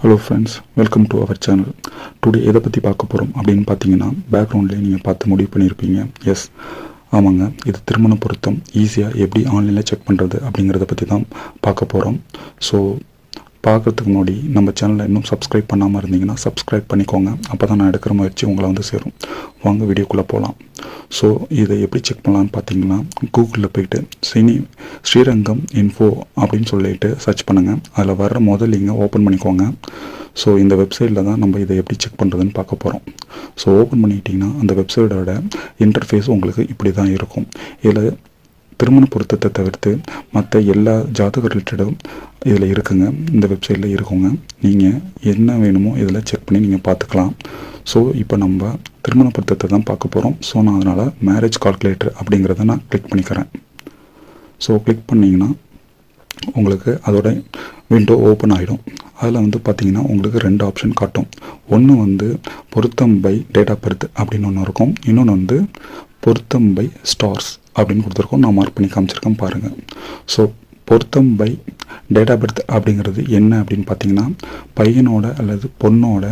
Hello friends, welcome to our channel. Today எதை பற்றி பார்க்க போகிறோம் அப்படின்னு பார்த்தீங்கன்னா, பேக்ரவுண்ட்லேயே நீங்கள் பார்த்து முடிவு பண்ணியிருப்பீங்க. எஸ், ஆமாங்க, இது திருமண பொருத்தம் ஈஸியாக எப்படி ஆன்லைனில் செக் பண்ணுறது அப்படிங்கிறத பற்றி தான் பார்க்க போகிறோம். ஸோ பார்க்குறதுக்கு முன்னாடி நம்ம சேனலை இன்னும் சப்ஸ்கிரைப் பண்ணாமல் இருந்தீங்கன்னா சப்ஸ்கிரைப் பண்ணிக்கோங்க. அப்போ தான் நான் எடுக்கிற முயற்சி உங்களை வந்து சேரும். வாங்க வீடியோக்குள்ளே போகலாம். ஸோ இதை எப்படி செக் பண்ணலான்னு பார்த்தீங்கன்னா, கூகுளில் போய்ட்டு ஸ்ரீரங்கம் இன்ஃபோ அப்படின்னு சொல்லிட்டு சர்ச் பண்ணுங்கள். அதில் வர்ற முதல் லிங்கை ஓப்பன் பண்ணிக்கோங்க. ஸோ இந்த வெப்சைட்டில் தான் நம்ம இதை எப்படி செக் பண்ணுறதுன்னு பார்க்க போகிறோம். ஸோ ஓப்பன் பண்ணிக்கிட்டிங்கன்னா அந்த வெப்சைட்டோட இன்டர்ஃபேஸ் உங்களுக்கு இப்படி தான் இருக்கும். இதில் திருமண பொருத்தத்தை தவிர்த்து மற்ற எல்லா ஜாதக ரிலேட்டடும் இதில் இருக்குங்க. இந்த வெப்சைட்டில் இருக்குங்க. நீங்கள் என்ன வேணுமோ இதில் செக் பண்ணி நீங்கள் பார்த்துக்கலாம். ஸோ இப்போ நம்ம திருமண பொருத்தத்தை தான் பார்க்க போகிறோம். ஸோ நான் அதனால் மேரேஜ் கால்குலேட்டர் அப்படிங்கிறத நான் கிளிக் பண்ணிக்கிறேன். ஸோ கிளிக் பண்ணிங்கன்னா உங்களுக்கு அதோட விண்டோ ஓப்பன் ஆகிடும். அதில் வந்து பார்த்திங்கன்னா உங்களுக்கு 2 ஆப்ஷன் காட்டும். ஒன்று வந்து பொருத்தம் பை டேட் ஆஃப் பர்த் அப்படின்னு ஒன்று இருக்கும். இன்னொன்று வந்து பொருத்தம் பை ஸ்டார்ஸ் அப்படின்னு கொடுத்துருக்கோம். நான் மார்க் பண்ணி காமிச்சிருக்கேன் பாருங்கள். ஸோ பொருத்தம் பை டேட் ஆஃப் பர்த் அப்படிங்கிறது என்ன அப்படின்னு பார்த்தீங்கன்னா, பையனோட அல்லது பொண்ணோட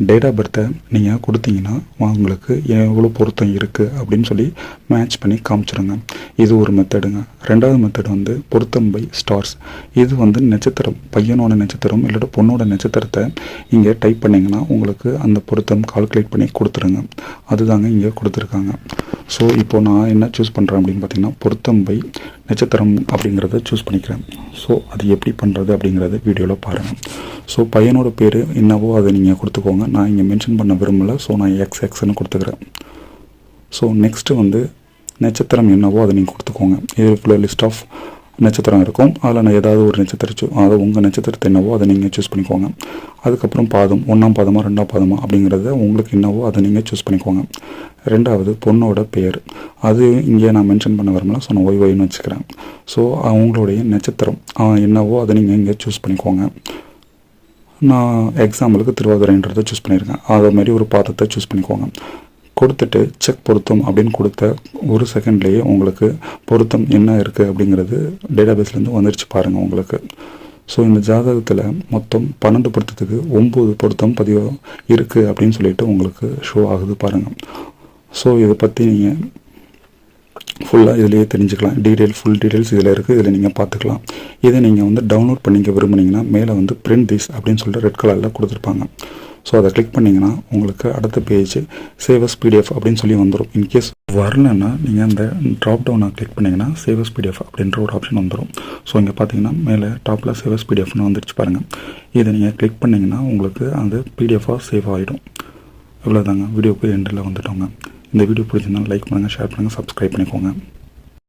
டேட் ஆஃப் பர்த்தை நீங்கள் கொடுத்தீங்கன்னா உங்களுக்கு எவ்வளோ பொருத்தம் இருக்குது அப்படின்னு சொல்லி மேட்ச் பண்ணி காமிச்சிருங்க. இது ஒரு மெத்தடுங்க. ரெண்டாவது மெத்தட் வந்து பொருத்தம் பை ஸ்டார்ஸ். இது வந்து நட்சத்திரம், பையனோட நட்சத்திரம் இல்லாட்ட பொண்ணோட நட்சத்திரத்தை இங்கே டைப் பண்ணிங்கன்னா உங்களுக்கு அந்த பொருத்தம் கால்குலேட் பண்ணி கொடுத்துருங்க. அதுதாங்க இங்கே கொடுத்துருக்காங்க. ஸோ இப்போது நான் என்ன சூஸ் பண்ணுறேன் அப்படின்னு பார்த்தீங்கன்னா, பொருத்தம் பை நட்சத்திரம் அப்படிங்கிறத சூஸ் பண்ணிக்கிறேன். ஸோ அது எப்படி பண்ணுறது அப்படிங்கிறத வீடியோவில் பாருங்கள். ஸோ பையனோட பேர் என்னவோ அதை நீங்கள் கொடுத்துக்கோங்க. நான் இங்கே மென்ஷன் பண்ண விரும்பலை. ஸோ நான் எக்ஸ்னு கொடுத்துக்கிறேன். ஸோ நெக்ஸ்ட்டு வந்து நட்சத்திரம் என்னவோ அதை நீங்கள் கொடுத்துக்கோங்க. இதுக்குள்ள லிஸ்ட் ஆஃப் நட்சத்திரம் இருக்கும். அதில் நான் ஏதாவது ஒரு நட்சத்திரம் அதை உங்கள் நட்சத்திரத்தை என்னவோ அதை நீங்கள் சூஸ் பண்ணிக்கோங்க. அதுக்கப்புறம் பாதம், 1ஆம் பாதமா 2ஆம் பாதமா அப்படிங்கிறத உங்களுக்கு என்னவோ அதை நீங்கள் சூஸ் பண்ணிக்கோங்க. ரெண்டாவது பொண்ணோட பேர், அது இங்கே நான் மென்ஷன் பண்ண விரும்பல. ஸோ நான் ஒய்னு வச்சுக்கிறேன். ஸோ அவங்களுடைய நட்சத்திரம் என்னவோ அதை நீங்கள் இங்கே சூஸ் பண்ணிக்கோங்க. நான் எக்ஸாம்பிளுக்கு திருவாதிரைன்றதை சூஸ் பண்ணியிருக்கேன். அதை மாதிரி ஒரு பாதத்தை சூஸ் பண்ணிக்கோங்க. கொடுத்துட்டு செக் பொருத்தம் அப்படின்னு கொடுத்த ஒரு செகண்ட்லேயே உங்களுக்கு பொருத்தம் என்ன இருக்குது அப்படிங்கிறது டேட்டாபேஸ்லேருந்து வந்துருச்சு பாருங்கள் உங்களுக்கு. ஸோ இந்த ஜாதகத்தில் மொத்தம் 12 பொருத்தத்துக்கு 9 பொருத்தம் பதிவு இருக்குது அப்படின்னு சொல்லிட்டு உங்களுக்கு ஷோ ஆகுது பாருங்கள். ஸோ இதை பற்றி நீங்கள் ஃபுல்லாக இதிலேயே தெரிஞ்சுக்கலாம். ஃபுல் டீட்டெயில்ஸ் இதில் இருக்குது. இதில் நீங்கள் பார்த்துக்கலாம். இதை நீங்கள் வந்து டவுன்லோட் பண்ணிக்க விரும்புனீங்கன்னா மேலே வந்து பிரிண்ட் திஸ் அப்படின்னு சொல்லிட்டு ரெட் கலரில் கொடுத்துருப்பாங்க. ஸோ அதை கிளிக் பண்ணிங்கன்னா உங்களுக்கு அடுத்த பேஜ் சேவஸ் பிடிஎஃப் அப்படின்னு சொல்லி வந்துடும். இன்கேஸ் வரலன்னா நீங்கள் அந்த ட்ராப் டவுனை கிளிக் பண்ணிங்கன்னா சேவஸ் பிடிஎஃப் அப்படின்ற ஒரு ஆப்ஷன் வந்துடும். ஸோ இங்கே பார்த்தீங்கன்னா மேலே டாப்பில் சேவஸ் பிடிஎஃப்னு வந்துருச்சு பாருங்கள். இதை நீங்கள் கிளிக் பண்ணிங்கன்னா உங்களுக்கு அந்த பிடிஎஃபாக சேவ் ஆகிடும். இவ்வளோதாங்க. வீடியோக்கு எண்டில் வந்துட்டோங்க. இந்த வீடியோ பிடிச்சிருந்தாலும் லைக் பண்ணுங்கள், ஷேர் பண்ணுங்கள், சப்ஸ்கிரைப் பண்ணிக்கோங்க.